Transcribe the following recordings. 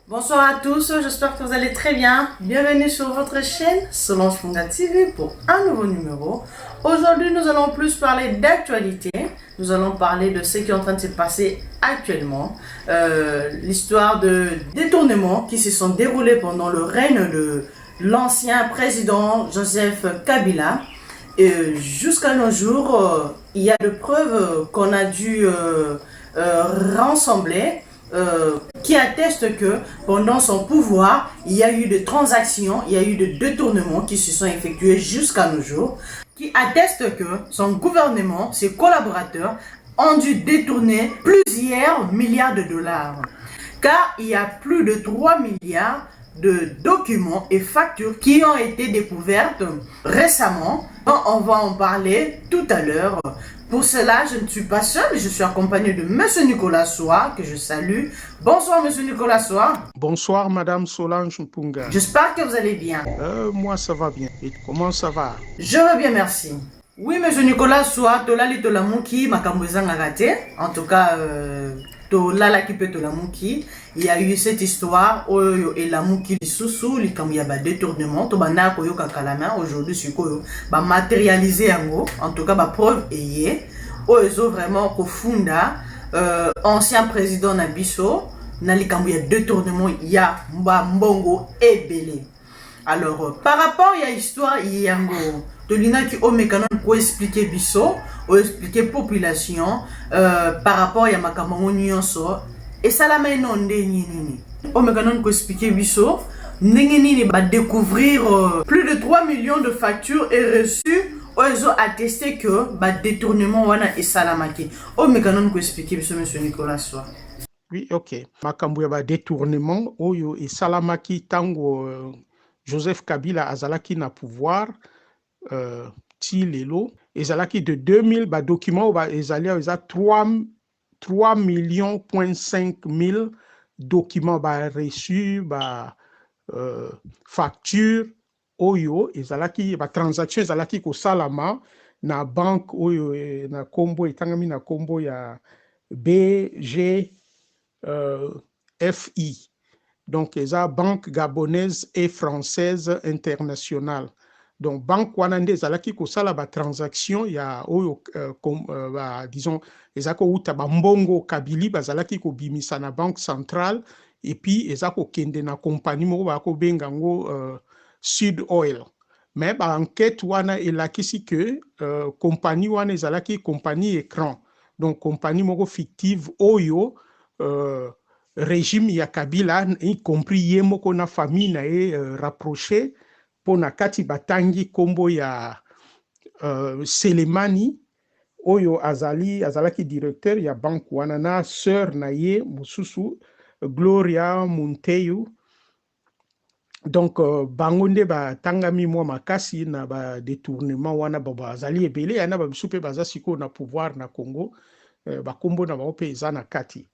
Bonsoir à tous, j'espère que vous allez très bien. Bienvenue sur votre chaîne Solange Funga TV pour un nouveau numéro. Aujourd'hui, nous allons plus parler d'actualité. Nous allons parler de ce qui est en train de se passer actuellement. L'histoire de détournements qui se sont déroulés pendant le règne de l'ancien président Joseph Kabila. Et jusqu'à nos jours, il y a de preuves qu'on a dû rassembler qui atteste que pendant son pouvoir, il y a eu des transactions, il y a eu des détournements qui se sont effectués jusqu'à nos jours, qui atteste que son gouvernement, ses collaborateurs, ont dû détourner plusieurs milliards de dollars. Car il y a plus de 3 milliards de documents et factures qui ont été découvertes récemment. On va en parler tout à l'heure. Pour cela, je ne suis pas seul, je suis accompagné de M. Nicolas Soa, que je salue. Bonsoir, M. Nicolas Soa. Bonsoir, Madame Solange Mpunga. J'espère que vous allez bien. Moi, ça va bien. Et comment ça va? Je vais bien, merci. Oui, M. Nicolas Soa, tolali tolamuki, makambouezanga gate. En tout cas, tolala qui peut tolamuki. Il y a eu cette histoire, et la mouki sous il y a un détournement, to bana koyo kakalama aujourd'hui sur koyo, ba matérialiser yango, en tout cas ba preuve ayé, oyo vraiment kofunda ancien président Nabiso, na likambo ya détournement ya mbongo ebele. Alors, par rapport à l'histoire, il y a qui ont expliqué biso, ou expliqué population par rapport à makambo nyonso et ça la main non nini. O mekanon ko expliquer biso nini va découvrir plus de 3 millions de factures et reçus. Ils ont attesté que ba détournement wana et salamaki. O mekanon ko expliquer biso monsieur Nicolas Soa. Oui, ok. Makambo ya ba détournement oyo et salamaki tango Joseph Kabila azalaki na pouvoir ti lelo ezalaki de 2000 ba document ba ezali eza 3 millions point 5 mille documents ba reçus ba facture oyo ezalaki ba transaction ezalaki ko salama na banque oyo na kombo etangami na kombo ya BGFI. Donc, eza Banque Gabonaise et Française Internationale. Donc, banque wanande ezalaki kosala ba transaction ya oyo disons ezako uta ba mbongo kabili bazalaki ko bimisa na banque centrale et puis ezako kende na compagnie moko ba ko bengango Sud Oil. Mais ba enquête wana elakisi que compagnie wana ezalaki compagnie écran. Donc, compagnie moko fictive oyo régime ya Kabila, y compris ye moko na famille na ye rapproché, pour na kati batangi kombo ya Selemani, oyo azalaki directeur ya banque wana na sœur na ye mususu Gloria Munteyu. Donc bango nde batangami mwa makasi na ba détournement wana bazali ebele yana ba bisupe baza siko na pouvoir na Congo, bakombo na bango pe eza na kati.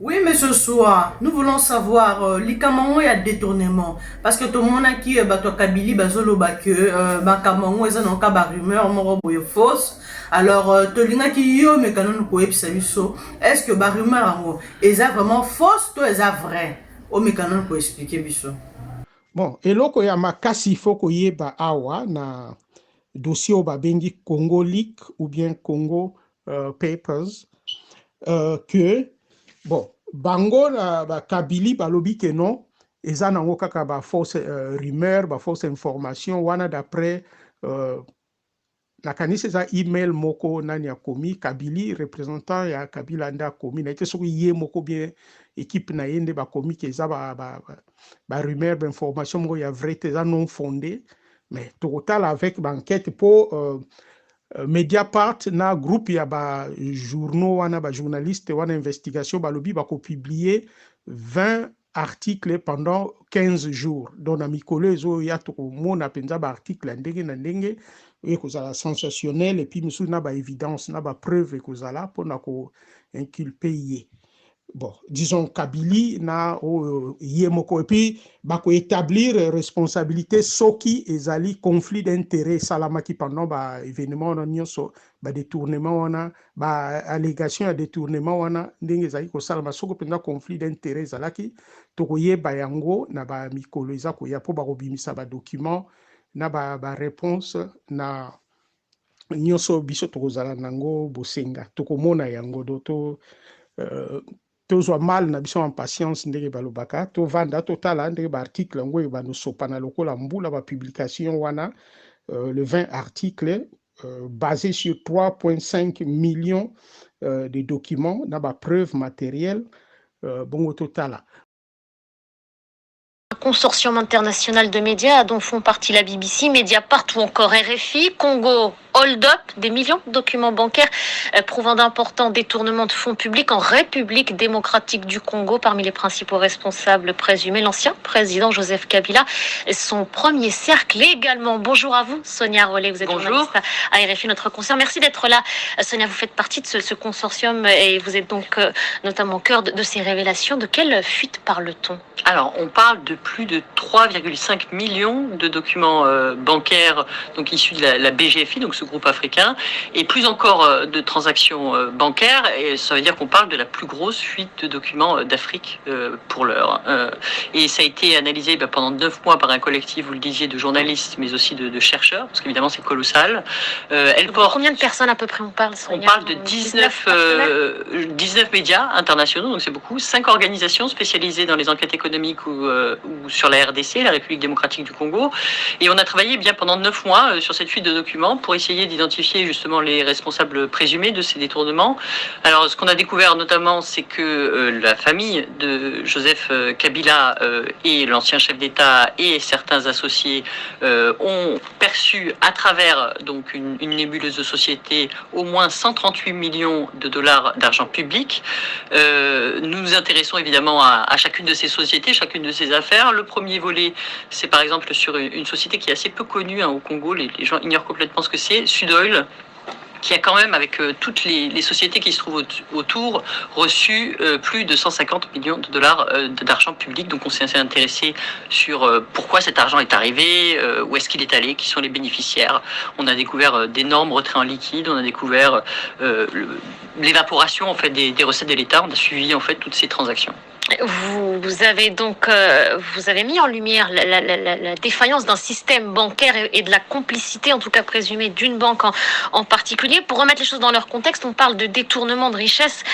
Oui, monsieur Soa, nous voulons savoir l'ikamango ya détournement parce que tout le monde a qui bato kabili bazolo que bakamango eza non ka ba rumeur moko boye fausse. Alors tolinga ki yo me kanon ko episa biso, est-ce que ba rumeur ngo eza vraiment fausse to eza vrai? O me kanon ko expliquer biso. Bon, eloko ya makasi foko yeba awa na dossier o babengi Congo Leak ou bien Congo Papers que bon, bango ba Kabili balobi ke non eza nango kaka ba fausse rumeur, ba fausse information wana d'après nakanisi eza email moko nani akomi Kabili représentant ya Kabila nda akomi na ete soki ye moko bien équipe na yende bakomi ke eza ba rumeur ba information moko ya vrai eza non fondé, mais total avec ba enquête pour Mediapart na groupe ya ba journaux wana ba journaliste wana investigation balobi bako publier 20 articles pendant 15 jours. Donc na mikolo ezo ya to mona penza ba article ndenge na ndenge et kozala sensationnel et puis musu na ba évidence na ba preuve kozala pona ko inculper ye. bon, disons Kabylie na yemoko et puis bako établir responsabilité soki ezali conflit d'intérêt salamaki pendant ba événement na nyonso ba détournement wana ba allégation ya détournement wana ndenge ezali ko salama soko penda conflit d'intérêt zalaki tokoyeba yango na ba mikolo eza koya po bakobimisa ba document na ba réponse na nyonso biso tokozala nango bosenga tokomona yango doto tozwa mal na biso en patience ndenge balobaka tovanda totala ndenge baarticle yango ebanosopa na lokola mbula bapublication wana le 20 articles basé sur 3,5 millions de documents na bapreuve matérielle bongo totala. Consortium international de médias dont font partie la BBC, Mediapart ou encore RFI, Congo hold-up, des millions de documents bancaires prouvant d'importants détournements de fonds publics en République démocratique du Congo. Parmi les principaux responsables présumés, l'ancien président Joseph Kabila, son premier cercle également. Bonjour à vous, Sonia Rollet, vous êtes journaliste à RFI, notre consoeur. Merci d'être là. Sonia, vous faites partie de ce consortium et vous êtes donc notamment au cœur de ces révélations. De quelle fuite parle-t-on ? Alors, on parle de plus de 3,5 millions de documents bancaires donc issus de la BGFI, donc ce groupe africain, et plus encore de transactions bancaires, et ça veut dire qu'on parle de la plus grosse fuite de documents d'Afrique pour l'heure. Et ça a été analysé pendant 9 mois par un collectif, vous le disiez, de journalistes, mais aussi de chercheurs, parce qu'évidemment c'est colossal. Combien de personnes à peu près on parle, Sonia ? On parle de 19 médias internationaux, donc c'est beaucoup, 5 organisations spécialisées dans les enquêtes économiques ou sur la RDC, la République démocratique du Congo. Et on a travaillé bien pendant 9 mois sur cette fuite de documents pour essayer d'identifier justement les responsables présumés de ces détournements. Alors ce qu'on a découvert notamment, c'est que la famille de Joseph Kabila et l'ancien chef d'État et certains associés ont perçu à travers donc une nébuleuse de société au moins 138 millions de dollars d'argent public. Nous nous intéressons évidemment à chacune de ces sociétés, chacune de ces affaires. Le premier volet, c'est par exemple sur une société qui est assez peu connue au Congo, les gens ignorent complètement ce que c'est, Sudoil, qui a quand même, avec toutes les sociétés qui se trouvent autour, reçu plus de 150 millions de dollars d'argent public. Donc on s'est intéressé sur pourquoi cet argent est arrivé, où est-ce qu'il est allé, qui sont les bénéficiaires. On a découvert d'énormes retraits en liquide, on a découvert l'évaporation en fait des recettes de l'État. On a suivi en fait toutes ces transactions. Vous avez donc vous avez mis en lumière la défaillance d'un système bancaire et de la complicité, en tout cas présumée, d'une banque en particulier. Pour remettre les choses dans leur contexte, on parle de détournement de richesse.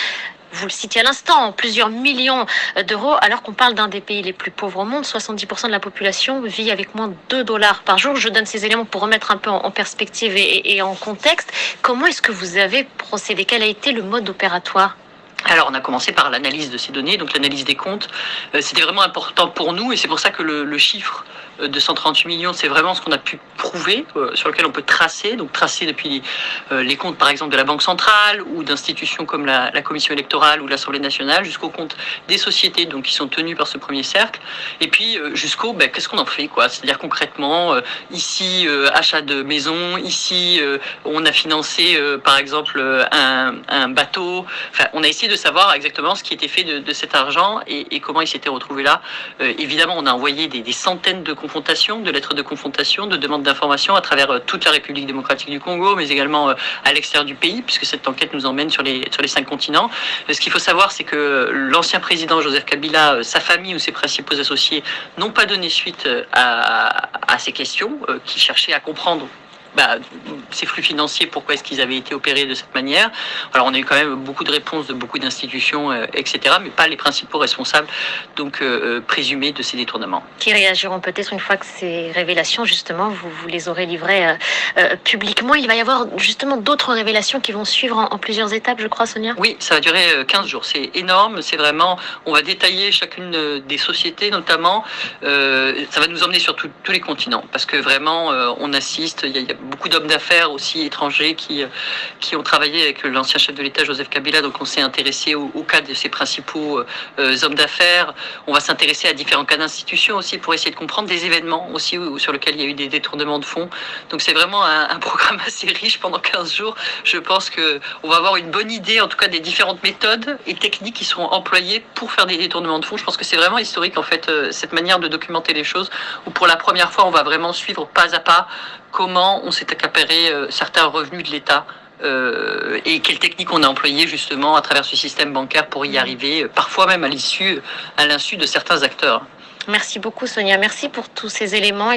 Vous le citiez à l'instant, plusieurs millions d'euros, alors qu'on parle d'un des pays les plus pauvres au monde. 70% de la population vit avec moins de 2 dollars par jour. Je donne ces éléments pour remettre un peu en perspective et en contexte. Comment est-ce que vous avez procédé ? Quel a été le mode opératoire ? Alors, on a commencé par l'analyse de ces données, donc l'analyse des comptes. C'était vraiment important pour nous et c'est pour ça que le chiffre de 138 millions, c'est vraiment ce qu'on a pu prouver, sur lequel on peut tracer, donc tracer depuis les comptes par exemple de la Banque centrale ou d'institutions comme la Commission électorale ou l'Assemblée nationale, jusqu'aux comptes des sociétés donc, qui sont tenues par ce premier cercle, et puis jusqu'au qu'est-ce qu'on en fait, quoi. C'est-à-dire concrètement, ici, achat de maison, ici, on a financé par exemple un bateau, enfin, on a essayé de savoir exactement ce qui était fait de cet argent et comment il s'était retrouvé là. Évidemment, on a envoyé des centaines de confrontations, de lettres de confrontation, de demandes d'informations à travers toute la République démocratique du Congo, mais également à l'extérieur du pays, puisque cette enquête nous emmène sur les 5 continents. Ce qu'il faut savoir, c'est que l'ancien président Joseph Kabila, sa famille ou ses principaux associés n'ont pas donné suite à ces questions, qui cherchaient à comprendre ces flux financiers, pourquoi est-ce qu'ils avaient été opérés de cette manière. Alors on a eu quand même beaucoup de réponses de beaucoup d'institutions, etc., mais pas les principaux responsables, donc présumés de ces détournements. Qui réagiront peut-être une fois que ces révélations, justement, vous les aurez livrées publiquement. Il va y avoir justement d'autres révélations qui vont suivre en plusieurs étapes, je crois, Sonia ? Oui, ça va durer 15 jours. C'est énorme, c'est vraiment... On va détailler chacune des sociétés, notamment. Ça va nous emmener sur tous les continents, parce que vraiment, on assiste... Il y a beaucoup d'hommes d'affaires aussi étrangers qui ont travaillé avec l'ancien chef de l'État Joseph Kabila. Donc on s'est intéressé au cas de ces principaux hommes d'affaires. On va s'intéresser à différents cas d'institutions aussi pour essayer de comprendre des événements aussi sur lesquels il y a eu des détournements de fonds. Donc c'est vraiment un programme assez riche pendant 15 jours. Je pense qu'on va avoir une bonne idée en tout cas des différentes méthodes et techniques qui seront employées pour faire des détournements de fonds. Je pense que c'est vraiment historique en fait cette manière de documenter les choses où pour la première fois on va vraiment suivre pas à pas comment on s'est accaparé certains revenus de l'État et quelles techniques on a employées justement à travers ce système bancaire pour y arriver, parfois même à l'insu de certains acteurs. Merci beaucoup Sonia, merci pour tous ces éléments.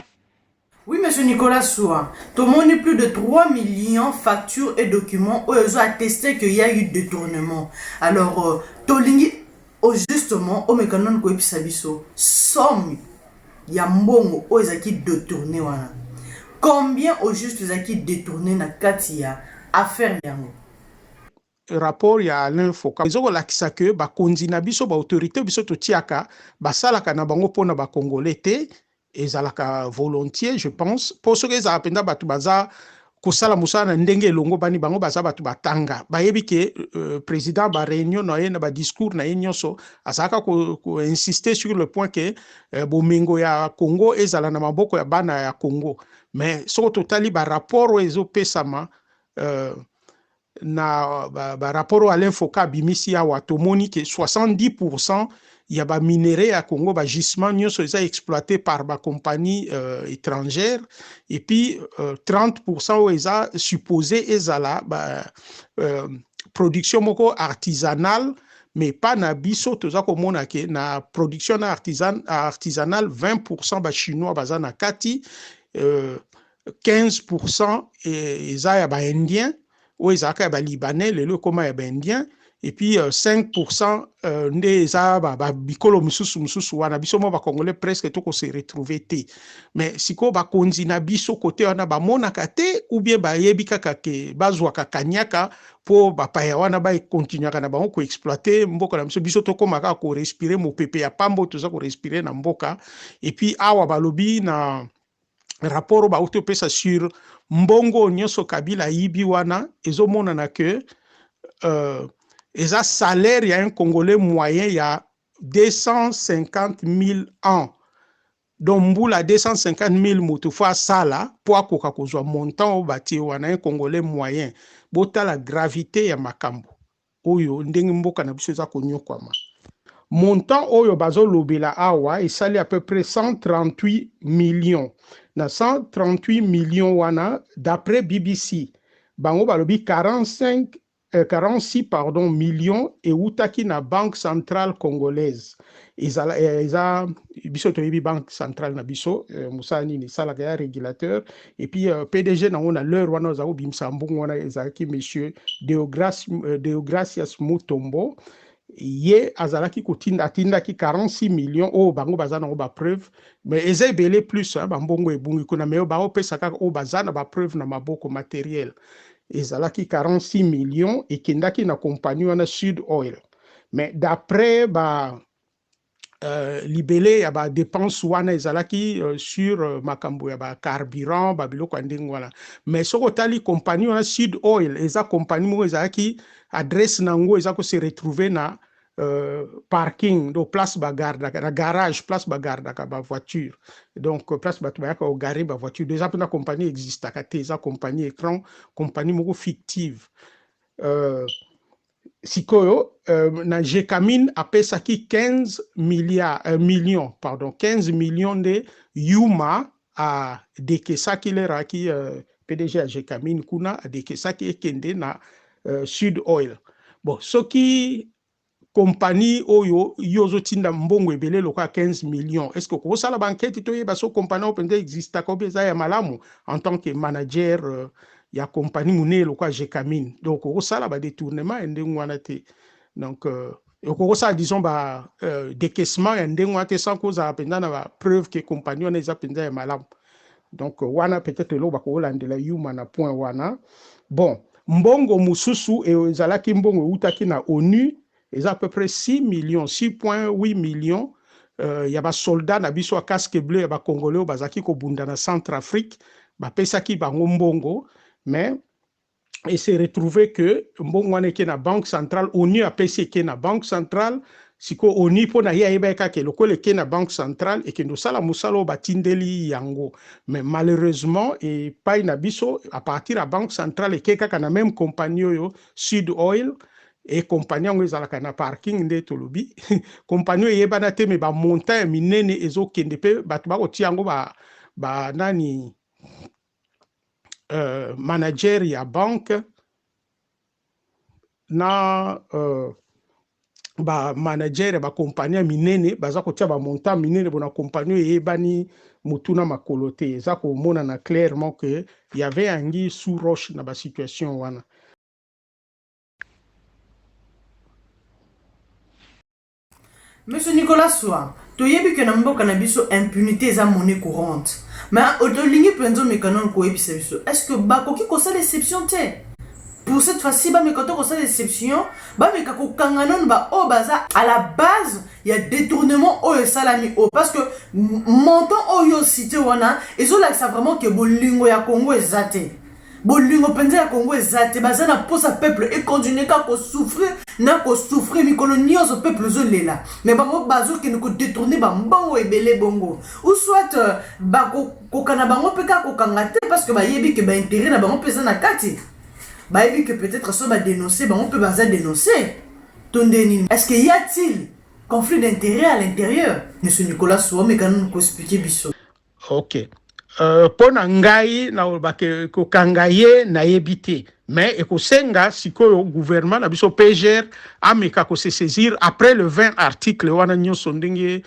Oui, monsieur Nicolas Soua, tout le monde plus de 3 millions de factures et documents où ils ont attesté qu'il y a eu détournement. Alors, Tolingi, justement, au mécanisme de Sabiso, somme, il y a un bon où ils ont détourné. Combien au juste ils ont détourné na Katia affaire yango? Rapport ya Alain Foka ezoko lakisa ke ba konzi na biso ba autorité biso totiaka basalaka na bango pona ba congolais te ezalaka volontiers je pense pour ce que ezala penda batu baza kosala musala na ndenge elongo bani bango baza batu batanga bayebi ke président ba réunion na ye na ba discours na ye nyonso azalaka ko insister sur le point que bomengo ya Congo ezala na maboko ya bana ya Congo mais soko totali ba rapport ezo pesama na ba rapport à l'infoka bimisi ya watomoni que 70% ya ba minerais à Congo ba gisement nyonso eza exploité par ba compagnie étrangère et puis 30% eza supposé ezala ba production moko artisanale mais pas na biso toza komona ke na production artisanale 20% ba chinois baza na kati 15% eza ya ba indien ou ezaka ya ba libanais lelo koma ya ba indien et puis 5% nde eza ba bikolo mususu wana biso mo ba congolais presque to ko se retrouver te mais siko ba konzi na biso côté wana ba monaka te ou bien ba yebi kaka ke bazwa kanyaka po ba paya wana ba continuer na bango ko exploiter mboka na biso to komaka ko respirer mo pepe ya pambo to za ko respirer na mboka et puis awa balobi na rapport ba utopesa sur mbongo nyonso Kabila yibi wana ezomona na que eza salaire ya un Congolais moyen ya 250 000 ans. Donc mbula 250 000 moto fa sala po akoka kozwa montant o bati wana un Congolais moyen. Bota la gravité ya makambo. Oyo ndenge mboka na biso eza konyokwama. Montant oyo bazo lobela awa esali à peu près 138 millions. Na 138 millions wana d'après BBC bango balobi 46 millions et outaki na banque centrale congolaise eza biso toyebi banque centrale na biso musani ni salaka ya régulateur et puis PDG na ona leur wana za obimsa mbungu wana ezaki monsieur Deogracias Mutombo ye azalaki atindaki 46 millions o bango bazana o ba preuve mais eza ebele plus ba mbongo ebungi kuna mais ba opesa kaka o bazana ba preuve na maboko matériel ezalaki 46 millions et kendaki na compagnie wana Sud Oil mais d'après ba libellé ya ba dépense wana ezalaki sur makambo ya ba carburant ba biloko ndenge wana mais soko tali compagnie wana Sud Oil eza compagnie mo ezalaki adresse nango eza ko se retrouver na parking do place bagarda na garage place bagarda ka ba voiture donc place batu ba ko garer ba voiture déjà pour la compagnie existe ka eza compagnie écran compagnie moko fictive sikoyo na Jekamine apesaki 15 millions de yuma a dekesaki leraki PDG a Jekamine kuna a dekesaki ekende na Sud Oil bon soki compagnie oyo yozo tinda mbongo ebele loka 15 millions est-ce que ko sala banquette to yeba so compagnie opende existe ko beza ya malamu en tant que manager ya compagnie mune loka Jekamine donc ko sala ba détournement ndenge wana te donc ko sala disons ba décaissement ndenge wana te sans cause apenda na ba preuve que compagnie wana eza penda ya malamu donc wana peut-être lo ba ko landela yuma na point wana bon mbongo mususu ezalaki mbongo utaki na ONU eza à peu près 6 millions 6.8 millions ya ba soldats na biso a casque bleu ya ba congolais bazaki ko bunda na Centrafrique bapesaki bango mbongo, mais et s'est retrouvé que mbongo wana eke na banque centrale, ONU apesi eke na banque centrale, siko ONU mpo na ye ayeba kaka lokola eke na banque centrale ekende osala mosala oyo batindeli yango. Mais malheureusement epai na biso à partir ya banque centrale eke kaka na même compagnie oyo Sud Oil, et compagnie yango ezalaka na parking nde tolobi compagnie oyo eyebana te, me bamontant ya minene ezokende mpe bato bakotia yango nani manager ya banque na ba manager ya ba compagnie minene baza kotia ba montant minene bona compagnie eyebani mutuna makolo te. Eza komona na clairement que y avait anguille sous roche na ba situation wana. Monsieur Nicolas Soa, toyebi que na mboka na biso impunité eza monnaie courante. Mais otolingi penzo mekanon ko ebisa biso. Est-ce que bakoki ko sa déception te? Pour cette fois-ci, ba mekoto ko sa déception, ba mekako kanganon ba o baza à la base, il y a détournement o salami o parce que montant o yo cité wana, ezo là ça vraiment que bolingo ya Congo ezate. Bolingo penza ya Congo ezate, baza na posa peuple et continuer ka ko souffrir. Na ko souffrir mikolo nyonso peuple zo lela mais bango bazo ke ko détourner ba mbongo ebele bongo ou soit ba ko kana bango peka ko kangate parce que ba yebi que ba intérêt na bango pesa na kati ba yebi que peut-être so ba dénoncer bango peut baza dénoncer tondeni. Est-ce qu'il y a-t-il conflit d'intérêt à l'intérieur? Monsieur Nicolas Soa me kan ko expliquer biso. OK. Pona ngai na bake ko kangaye na yebite mais ekosenga sikoyo gouvernement na biso PGR ameka ko se saisir après le 20 articles wana nyonso ndenge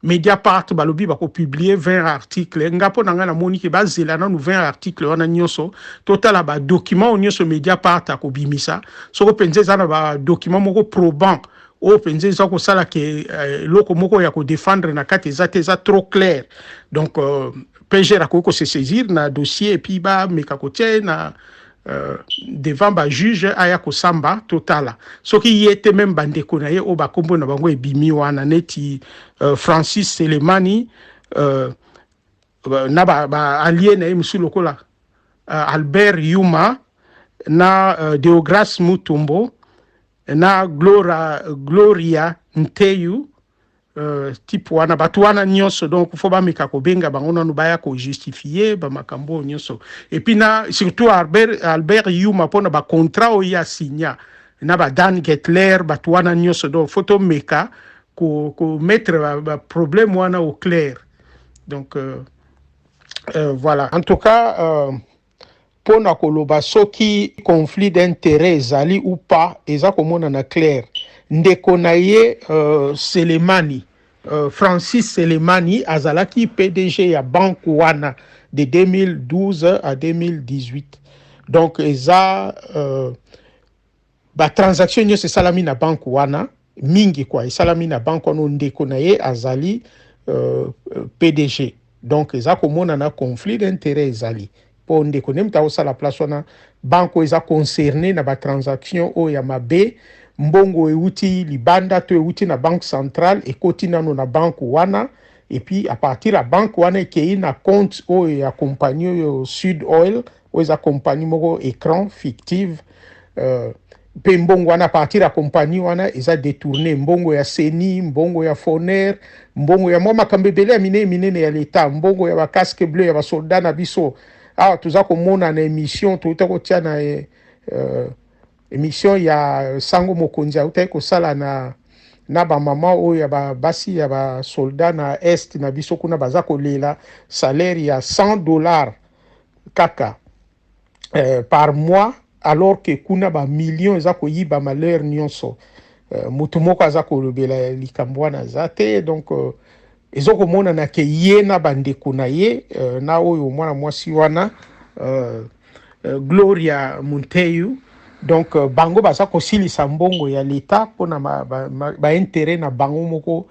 Mediapart balobi bako publier 20 articles ngapo nanga na moni ke bazela na 20 articles wana nyonso total ba document nyonso Mediapart akobimisa soko penze zana ba document moko probant o penze za ko sala ke loko moko ya ko défendre na kati za trop clair. Donc PGR a ko se saisir na dossier et puis ba meka ko na devant ba juge aya ko samba totala soki yete même bandeko na ye o ba kombo na bango ebimi wana neti Francis Selemani na ba allié na musu lokola Albert Yuma na Deogras Mutombo na Gloria Nteyu type wana batu wana nyonso donc faut ba meka ko benga bango nanu baya ko justifier ba makambo nyonso et puis na surtout Albert Yuma pona ba contrat o ya signa na ba Dan Getler batu wana nyonso donc photo meka ko mettre ba problème wana au clair. Donc voilà en tout cas pona koloba soki conflit d'intérêt zali ou pas eza komona na clair. Ndeko na ye Selemani Francis Selemani azalaki PDG ya banque wana de 2012 à 2018. Donc eza ba transaction nyonso esalami na banque wana mingi kwa esalami na banque wana ndeko na ye azali PDG. Donc eza komona na conflit d'intérêt ezali po ndeko nemta osala place wana banque eza concerné na ba transaction o ya mabe mbongo euti libanda to euti na banque centrale ekoti nano na banque wana et puis à partir la banque wana ekei na compte o ya compagnie yo Sud Oil o eza compagnie moko écran fictive pe mbongo wana à partir la compagnie wana eza détourné mbongo ya Seni mbongo ya Foner mbongo ya mama kambebele ya minene ya l'état mbongo ya ba casque bleu ya ba soldat na biso tuza komona na émission tuta kotia na émission ya Sango Mokonzi autai ko sala na ba mama o ya ba basi ya ba soldat na est na biso kuna baza ko lela salaire ya $100 kaka par mois alors que kuna ba millions za ko yiba malheur nyonso mutu moko aza ko lobela likambo wana zate. Donc ezoko mona na ke ye na bandeko na ye na oyo mwana mwasi wana Gloria Munteyu. Donc bango baza kosilisa mbongo ya l'état pona ba intérêt na bango moko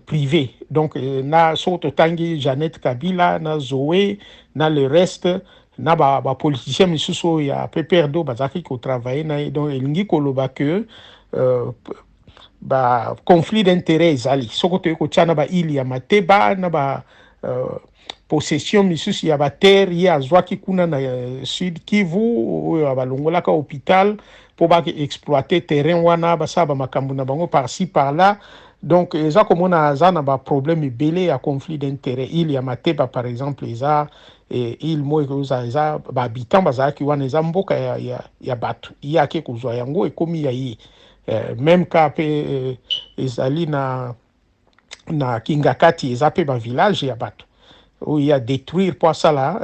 privé. Donc na soto tangi Jeannette Kabila na Zoé na le reste na ba politicien misusu ya PPRD bazaki ko travailler na donc elingi koloba que ba conflit d'intérêt ezali soko to ko tchana ba ili ya mateba na ba possession misusu ya baterre ye azwaki kuna na Sud Kivu oyo abalongolaka hôpital po exploiter terrain wana basala bamakambo na bango par-ci par-là. Donc eza komona aza na baproblème ebele ya conflit d'intérêt. Il ya Mateba par exemple eza il moko eza bahabitant bazalaki wana eza mboka ya bato ye ake kozwa yango ekomi ya ye. Même ka pe ezali na Kingakati eza pe village ya bato oyo ya détruire po asala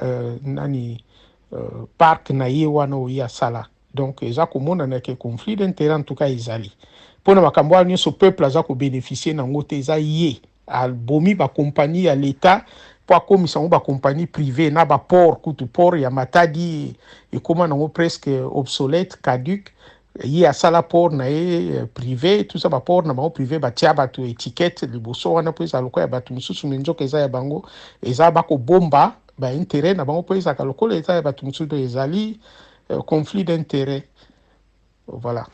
parc na ye wana oyo ya sala. Donc eza komona na ke conflit d'intérêt en tout cas ezali pona makambo wana nyonso peuple aza kobénéficier nango te eza ye albomi bakompagnie ya l'état po akomisa yango bakompagnie privé na baport kutu port ya Matadi ekoma nango presque obsolète caduc ye asala port na ye privé tout ça baport na bango privé batia bato étiquette liboso wana po eza lokola ya bato mosusu me nzoka eza ya bango eza bakobomba baintérêt na bango po ezalaka lokola eza ya bato mosusu ezali conflit d'intérêt. Voilà.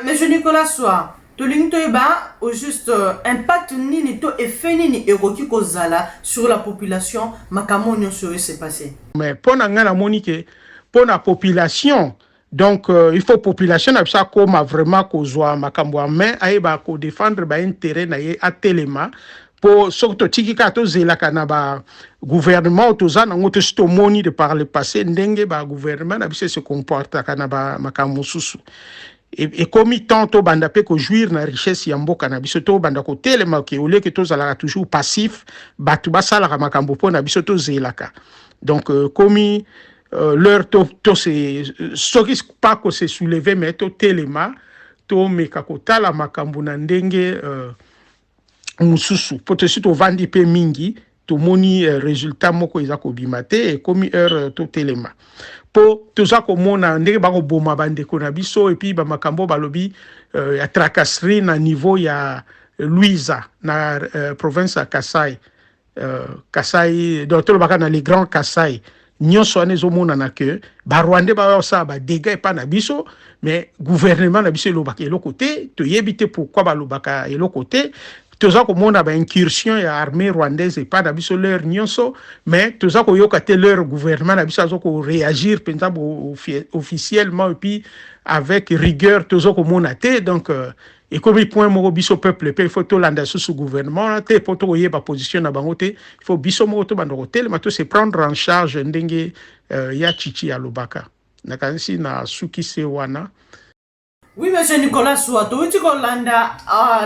Monsieur Nicolas Soa, tolingi toyeba au juste impact nini to effet nini ekoki kozala sur la population makambo nyonso oyo s'est passé. Mais pona nga namoni ke pona population donc il faut population na biso akoma vraiment kozwa makambo ya main ayeba ko défendre ba intérêt na ye atelema po soki totiki kaka tozelaka na bagouvernement toza nango tosi tomoni de par le passé ndenge bagouvernement na biso se comportaka na bamakambo mosusu ekomi tant tobanda mpe kojouir na richesse ya mboka na biso tobanda kotelema ke oleke tozalaka toujours passif bato basalaka makambo mpo na biso tozelaka. Donc komi leur soki pa kose souleve me totelema tomeka kotala makambo na ndenge mususu po tosi tovandi mpe mingi tomoni résultat moko eza kobima te ekomi heure totelema po toza komona ndenge bakoboma bandeko na biso epuis bamakambo balobi ya tracasserie na niveau ya Luiza na province ya Kasai donc tolobaka na les grands Kasai nyonso wana ezomonana ke barwande basala badega epa na biso mais gouvernement na biso elobaka eloko te toyebi te pourquoi balobaka eloko te toza komona incursion ya armée rwandaise epa na biso leur nyonso mais toza koyoka te leur gouvernement na biso azo ko réagir penza officiellement et puis avec rigueur toza komona te. Donc ekomi point moko biso peuple pe il faut tolanda sous gouvernement te po toyeba position na bango te il faut biso moko to banda kotelema to se prendre en charge ndenge ya chichi ya lobaka nakanisi na suki se wana. Oui, monsieur Nicolas Soa, tu kolanda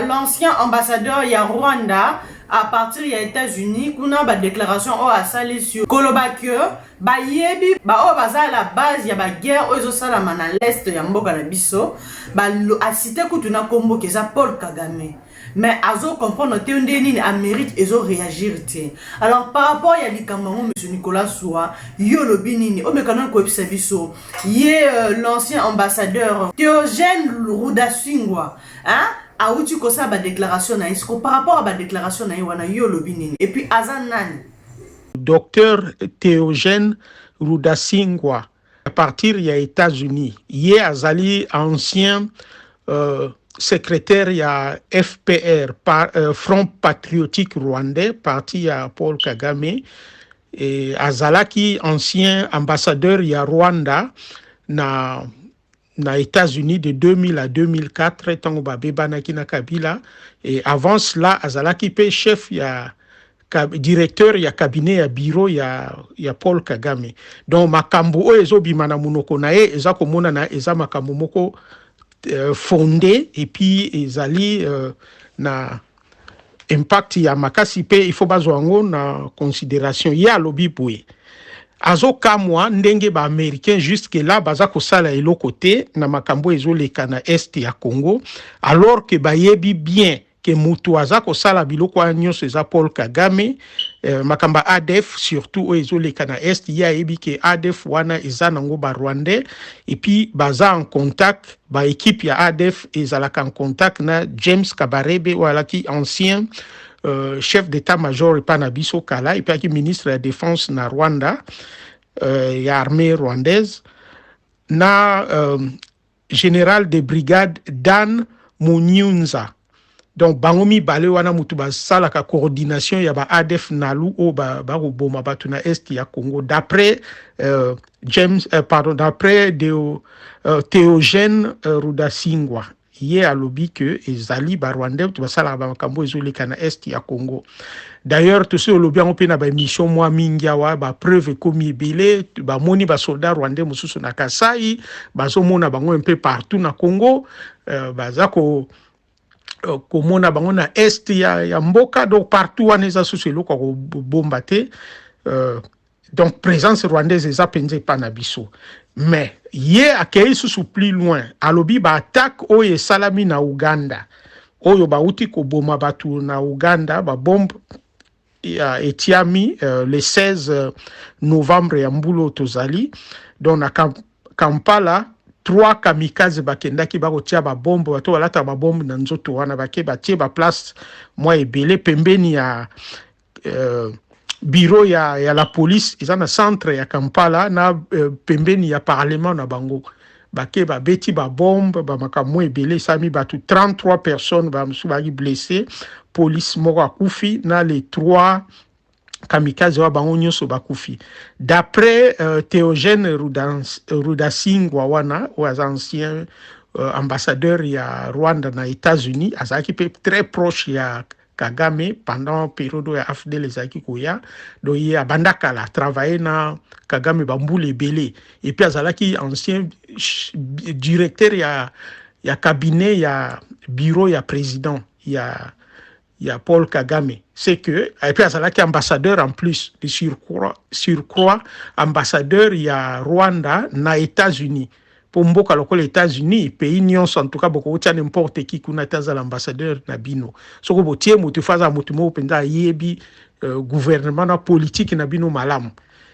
l'ancien ambassadeur ya Rwanda à partir des États-Unis, kuna ba déclaration o asali sur Kolobakyo, ba yebi ba o baza la base ya ba guerre o ezosalama na l'est ya mboka na biso, ba a cité kutuna kombo keza Paul Kagame. Mais azo comprendre te ndeni Amérique ezo réagir te. Alors par rapport à likambango monsieur Nicolas Soa, yo lobinini o mekana ko biso, ye l'ancien ambassadeur Théogène Rudasingwa, hein? A outi ko sa ba déclaration na isko par rapport à ba déclaration na wana yo lobinini et puis azan nani docteur Théogène Rudasingwa à partir ya États-Unis ye azali ancien secrétaire ya FPR Front Patriotique Rwandais parti ya Paul Kagame et azalaki ancien ambassadeur ya Rwanda na États-Unis de 2000 à 2004 tango babebanaki na Kabila et avant cela azalaki pe chef ya directeur ya cabinet ya bureau ya Paul Kagame. Donc makambo o ezobima na munoko na ye eza komona na eza makambo moko fondé et puis ezali na impact ya makasi pe il faut bazwango na considération ya lobi boye azo kamwa ndenge ba américain jusque là baza kosala eloko te na makambo ezoleka na est ya Congo alors que bayebi bien que mutu aza kosala biloko nyonso eza Paul Kagame makamba ADF surtout ezoleka na est ya yebi que ADF wana eza nango ba Rwandais et puis baza en contact ba équipe ya ADF ezalaka en contact na James Kabarebe wala ki ancien chef d'état-major epa na biso kala et puis ministre de la défense na Rwanda ya armée rwandaise na général de brigade Dan Munyunza donc bango mibale wana mutu basalaka coordination ya ba ADF nalu o bakoboma bato na este ya Congo d'après d'après Théogène Rudasingwa ye alobi que ezali ba Rwandais to basala ba makambo ezoleka na este ya Congo. D'ailleurs tout ce olobi yango pe na ba mission mwa mingi awa ba preuve komi ebele ba moni ba soldats rwandais mosusu na Kasai bazomona bango un peu partout na Congo bazako komona bango na est ya mboka, donc partout wana eza susu eloko kobomba te donc présence rwandaise eza penza epa na biso. Mais ye akei susu plus loin alobi ba attaque oyo esalami na Uganda oyo bauti koboma bato na Uganda ba bombe etiami le 16 novembre ya mbulo tozali donc na Kampala 3 kamikaze bakendaki bakotia ba bombe bato balata ba bombe na nzoto wana batie ba place mwa ebele pembeni ya bureau ya la police eza na centre ya Kampala na pembeni ya parlement na bango babeti ba bombe bamakambo ebele sami batu 33 personnes bamusu baki blessé police moko akufi na les 3 kamikaze wa bango nyonso bakufi. D'après Théogène Rudasingwa wana aux ancien ambassadeur ya Rwanda na États-Unis azaki pe très proche ya Kagame pendant période ya AFDL ezaki koya do ye abandaka la travailler na Kagame bambule ebele et puis azalaki ancien directeur ya cabinet ya bureau ya président ya Paul Kagame. C'est que, et puis azalaki ambassadeur en plus de surcroît ambassadeur ya Rwanda na États-Unis. Pour mboka lokola États-Unis, pays nyonso en tout cas boko tia n'importe qui kuna taza l'ambassadeur na bino. Soko botie mutu faza mutu mo penda yebi gouvernement na politique na bino malamu.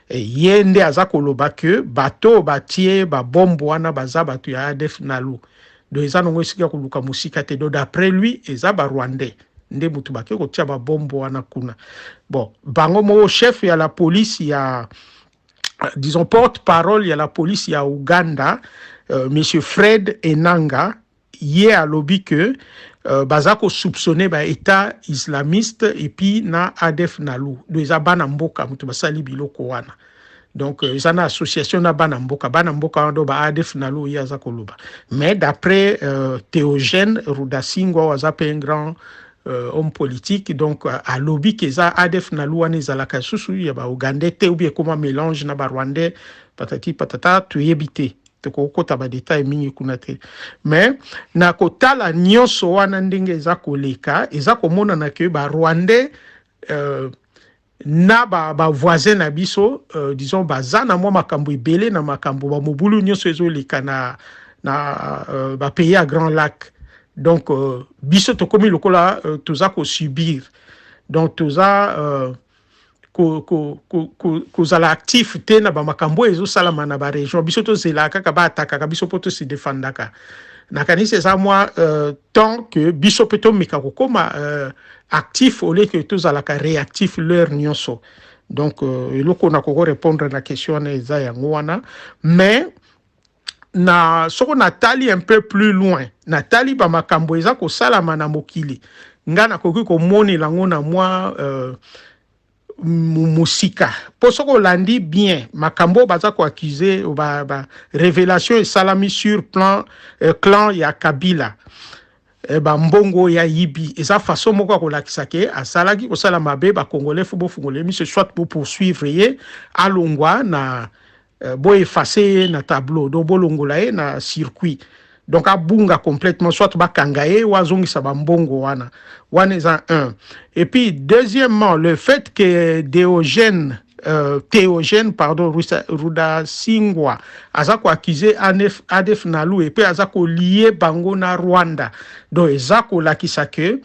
Et yende azakoloba que bato batie ba bombo wana baza bato ya ADF nalu. Do eza nongo esika koluka musika te do d'après lui eza ba Rwandais. Nde mutu bake kotia ba bombo wana kuna. Bon, bango mo chef ya la police ya disons porte-parole ya la police ya Uganda monsieur Fred Enanga ye a lobby que bazako soupçonné ba état islamiste et puis na ADF nalu do eza bana mboka mutu basali biloko wana. Donc eza na association na bana mboka ndo ba ADF nalu ya za koloba. Mais d'après Théogène Rudasingwa waza pe un grand homme politique, donc à lobby keza ADF nalu wana ezalaka susu ya ba Ugandais te ou bien comment mélange na ba Rwandais patati patata tuyebite tokokota ba détail mingi kuna te. Mais na kotala nyonso wana ndenge eza koleka eza komona na ke ba Rwandais na ba voisin na biso disons baza na mwa makambo ebele na makambo ba mobulu nyonso ezoleka na ba pays à Grand Lac. Donc biso to komi lokola toza ko subir, donc toza kozala actif te na ba makambo ezosalama na ba région biso to zela kaka ba ataka biso poto se défendaka na kanisi eza moi tant que biso peto meka kokoma actif au lieu que tozalaka réactif leur nyonso. Donc eloko na koko répondre na question na eza yango wana. Mais na soko natali un peu plus loin natali ba makambo eza ko salama na mokili ngana koki ko moni lango na moi musika po soko landi bien makambo baza ko accuser ba révélation et salami sur plan clan ya Kabila ba mbongo ya yibi eza façon moko ko lakisake asalaki ko sala mabe ba congolais fo bo fungole mi se soit pour poursuivre ye alongwa na bo effacer na tableau do bolongola ye na circuit donc abunga complètement soit bakangaye wazongisa ba mbongo wana eza un. Et puis deuxièmement le fait que Théogène Rudasingwa azako accusé ADF nalu et puis azako lié bango na Rwanda donc ezako lakisa que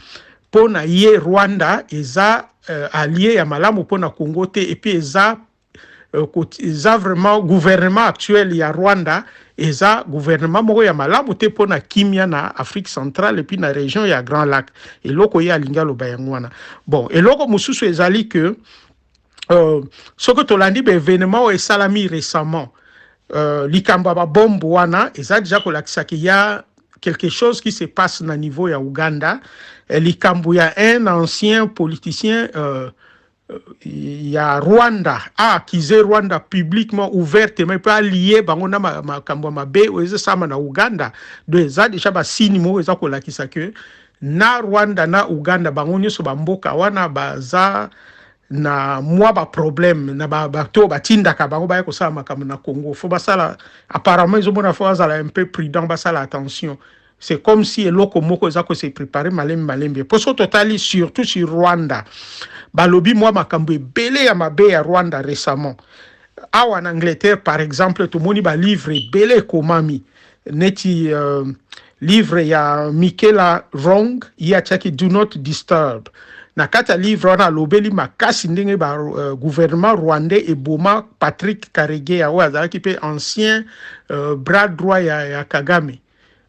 pona ye Rwanda eza allié ya malamu pona Congo te et puis eza vraiment gouvernement actuel ya Rwanda eza gouvernement moko ya malamu te pona kimia na Afrique centrale et puis na région ya Grand Lac et loko ya linga lo bayangwana. Bon et loko mususu ezali que ce que tolandi be événement et salami récemment likamba ba bombe wana eza déjà kolakisa ki ya quelque chose qui se passe na niveau ya Uganda. Likambo ya un ancien politicien il y a Rwanda accusé Rwanda publiquement ouvertement pas lié bango na makambo mabe oze sama na Uganda de za déjà ba sinimo eza ko lakisa que na Rwanda na Uganda bango nyoso bamboka wana baza na mwa ba problème na bato batinda ka bango ba ko sama makambo na Congo faut basala apparemment ils ont bona fois ça un peu prudent basala attention. C'est comme si eloko moko eza ko se préparer malembe pour so totali surtout sur Rwanda. Balobi moi makambo belé ya mabe ya Rwanda récemment. En Angleterre par exemple tout moni ba livre belé komami neti livre ya Michaela Wrong ya chaki Do Not Disturb. Na kata livre wana lobeli makasi ndenge ba gouvernement rwandais et boma Patrick Karegeya wa azalaki pe ancien bras droit ya Kagame.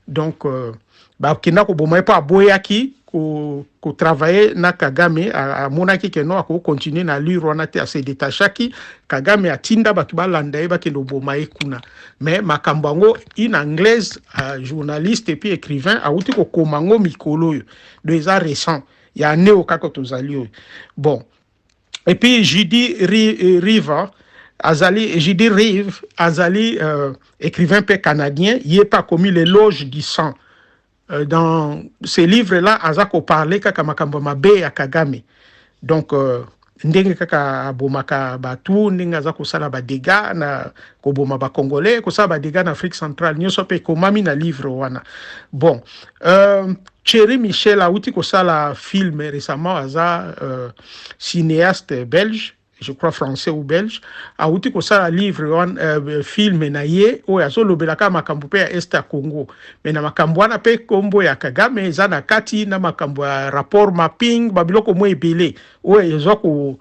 Donc ba kina ko boma pa boyaki ko travailler na Kagame a monaki que non ko continuer na lui wana te a se détachaki Kagame atinda ba kibalanda e ba kendo boma ekuna mais makambango in anglaise journaliste et puis écrivain a uti ko komango mikolo deux ans récents il y a néo kako tozali bon et puis Judy Rive Azali écrivain peu canadien il est pas commis l'éloge du sang. Dans ces livres-là, Azako parlait kaka makambo mabe ya Kagame. Donc, ndenge kaka bomaka batu, ndenge azako sala ba dégâts na koboma ba Congolais, ko sala ba dégâts na Afrique centrale, nyoso pe komami na livre wana. Bon, Thierry Michel a outi ko sala film récemment aza cinéaste belge. Je crois français ou belge, a outi ko sala livre film na ye o ya solo belaka makambo pe ya Est ya Congo. Mais na makambo wana pe kombo ya Kagame za na kati na makambo ya rapport mapping babiloko mo ebele o ezo ko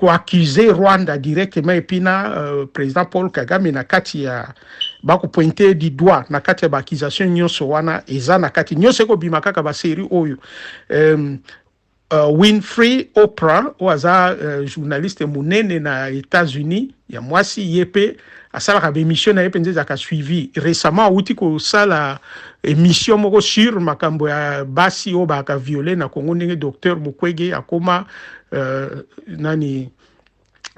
accuser Rwanda directement et puis na président Paul Kagame na kati ya bako pointer du doigt na kati ya ba accusation nyonso wana eza na kati nyonso ko bimaka ka ba série oyo. Winfrey Oprah oaza journaliste munene na États-Unis ya mwasi yepe asala ba émission na yepe nzeza ka suivi récemment outi ko sala émission moko sur makambo ya basi o ba ka violer na Congo ndenge docteur Mukwege akoma nani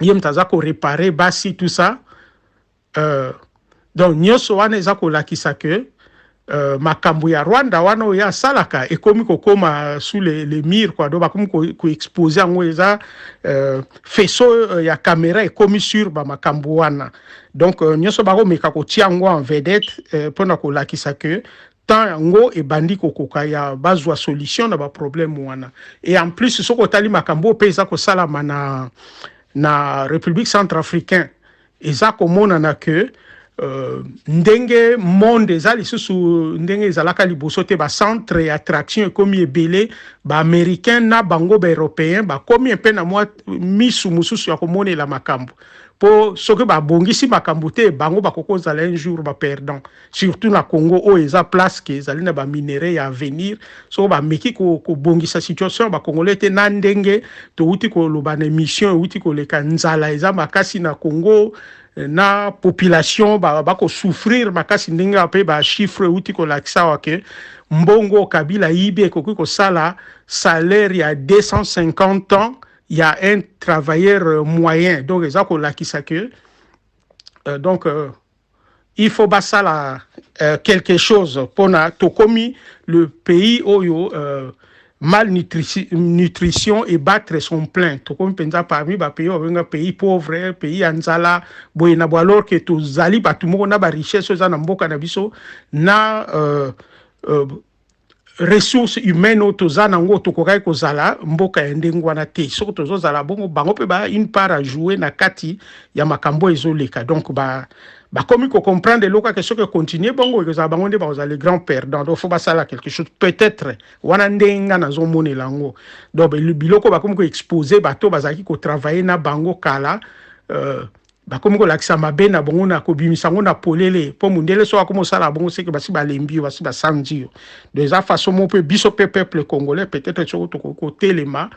yemtaza ko réparer basi tout ça donc nyoso wana eza ko lakisa que makambo ya Rwanda wana ya salaka ekomi kokoma sous les murs quoi donc bakomi ko exposer ngo eza faisceau ya caméra ekomi sur ba makambo wana donc nyoso bako meka ko tia ngo en vedette pona ko lakisa que tant ngo e bandi kokoka ya bazwa solution na ba problème wana et en plus soko tali makambo pesa ko sala na République centrafricaine eza komona na que ndenge monde ezali susu ndenge ezalaka liboso te ba centre attraction comme ebele ba américain na bango ba européen ba komi pe na mwa misu mususu ya komonela makambo po soki ba bongisi makambo te bango ba kokozala un jour ba perdant surtout na Congo o eza place ke ezali na ba minerais ya venir so ba meki ko bongisa situation ba congolais te na ndenge to uti ko loba na mission uti ko leka nzala eza makasi na Congo na population ba ko souffrir makasi ndenge ape ba chiffre uti ko lakisa wake mbongo Kabila ibe ko sala salaire ya 250 ans il y a un travailleur moyen donc ça ko lakisa que donc il faut basala quelque chose pona to komi le pays oyo malnutrition et battre son plein to comme penza parmi ba pays obenga pays pauvre pays anzala boyena bo alors que to zali batu moko na ba richesse za na mboka na biso na ressources humaines to za nango to kokai ko zala mboka ya ndengwana te soko to zala bongo bango pe ba une part à jouer na kati ya makambo ezoleka donc ba comme il faut comprendre loka que ce que continuer bongo que ça bango nde ba les grands perdants donc faut ba sala quelque chose peut-être wana ndenga na zo mone lango donc le biloko ba comme ko exposer bato bazaki ko travailler na bango kala ba comme ko lakisa mabe na bongo na ko bimisa ngo na polele po mundele so akomo sala bongo c'est que basi ba lembi basi ba sandio de za façon mo pe biso peuple congolais peut-être so to ko telema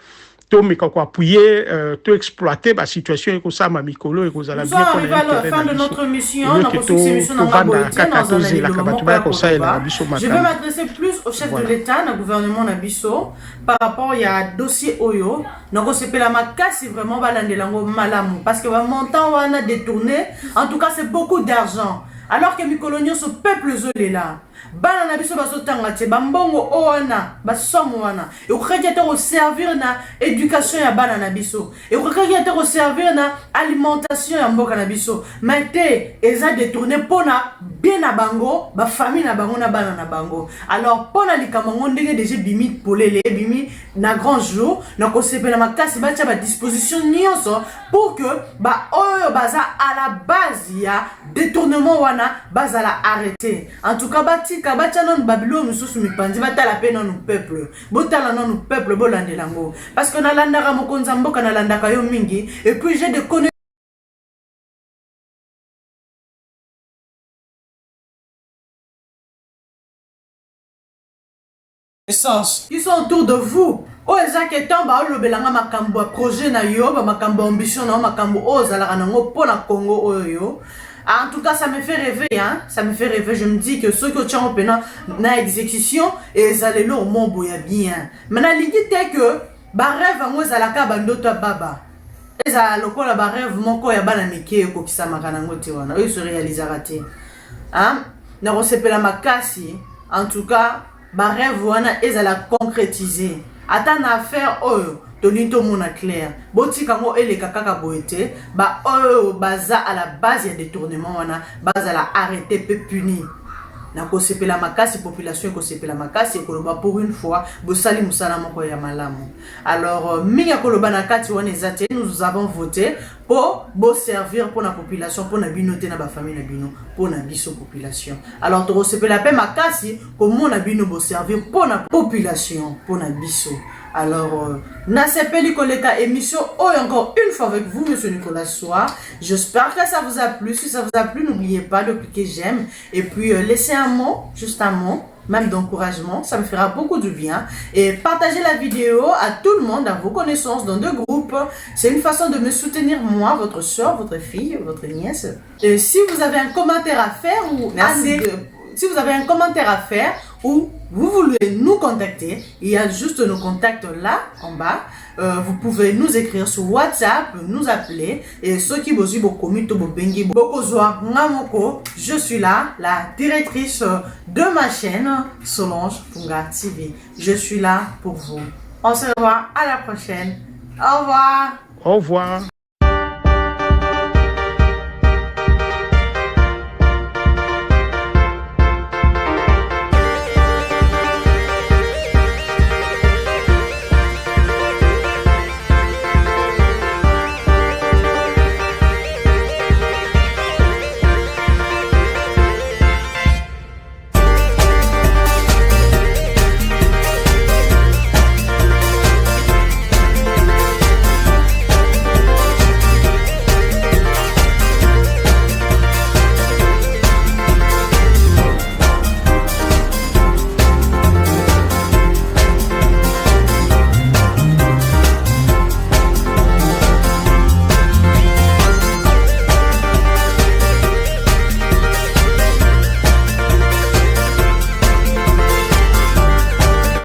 to meka ko appuyer to exploiter ba situation eko sama mikolo eko zala nous bien sommes arrivés à la fin de notre mission. Je vais m'adresser plus au chef de l'État, au gouvernement Nabiso, par rapport à dossier Oyo. Donc on s'appelle la makasi vraiment balandelango malamu parce que le montant on a détourné. En tout cas c'est beaucoup d'argent. Alors que Mikolonio ce peuple zolé là. Bana na biso bazotanga te bambongo owana basomo wana et okaki au servir na éducation ya bana na biso et okaki au servir na alimentation ya mboka na biso mais te eza détourné pona bien na bango ba famille na bango na bana na bango. Alors pona likamango ndenge déjà bimi polele bimi na grand jour na kosepela makasi batia ba disposition nyonso pour que ba oyo baza à la base ya détournement wana bazala arrêter. En tout cas bati kabacha non Babylone mususu mipandi batala pe non peuple botala non peuple bolandelango parce que na landaka mokonza mboka na landaka yo mingi et puis j'ai des connaissances qui sont autour de vous. Oh ezake tamba olobelanga makambo projet na yo ba makambo ambition na makambo ozala nango pona Congo oyo. En tout cas, ça me fait rêver, hein. Ça me fait rêver. Je me dis que ceux qui ont pendant na exécution et ils allaient là au monde boya bien. Maintenant, l'idée est que ba rêve en moi zalaka bandoto baba. Et ça lokola ba rêve moko ya bana mike ko kisama kana ngote wana. Eux se réalisera te. Hein? Na rosepela makasi. En tout cas, ba rêve wana ezala concrétiser. Ata na affaire oyo Tonito mona clair. Boti kango ele kakaka boete. Ba oyo baza à la base ya détournement wana. Baza la arrêté peu puni. Na kosepela makasi population kosepela makasi ekoloba pour une fois bosali musala moko ya malamu. Alors minga koloba na kati wana ezate nous avons voté pour servir pour la population pour na binote na ba famille na bino pour na biso population. Alors to kosepela pe makasi comment na bino bo servir pour la population pour na biso. Alors, Nasepeli Koleka émission encore une fois avec vous, Monsieur Nicolas Soir. J'espère que ça vous a plu. Si ça vous a plu, n'oubliez pas de cliquer j'aime. Et puis, laissez un mot, juste un mot, même d'encouragement. Ça me fera beaucoup de bien. Et partagez la vidéo à tout le monde, à vos connaissances, dans 2 groupes. C'est une façon de me soutenir, moi, votre soeur, votre fille, votre nièce. Et si vous avez un commentaire à faire ou... Si vous avez un commentaire à faire ou vous voulez nous contacter, il y a juste nos contacts là en bas. Vous pouvez nous écrire sur WhatsApp, nous appeler. Et ceux qui vous je suis là, la directrice de ma chaîne Solange Funga TV. Je suis là pour vous. On se revoit à la prochaine. Au revoir. Au revoir.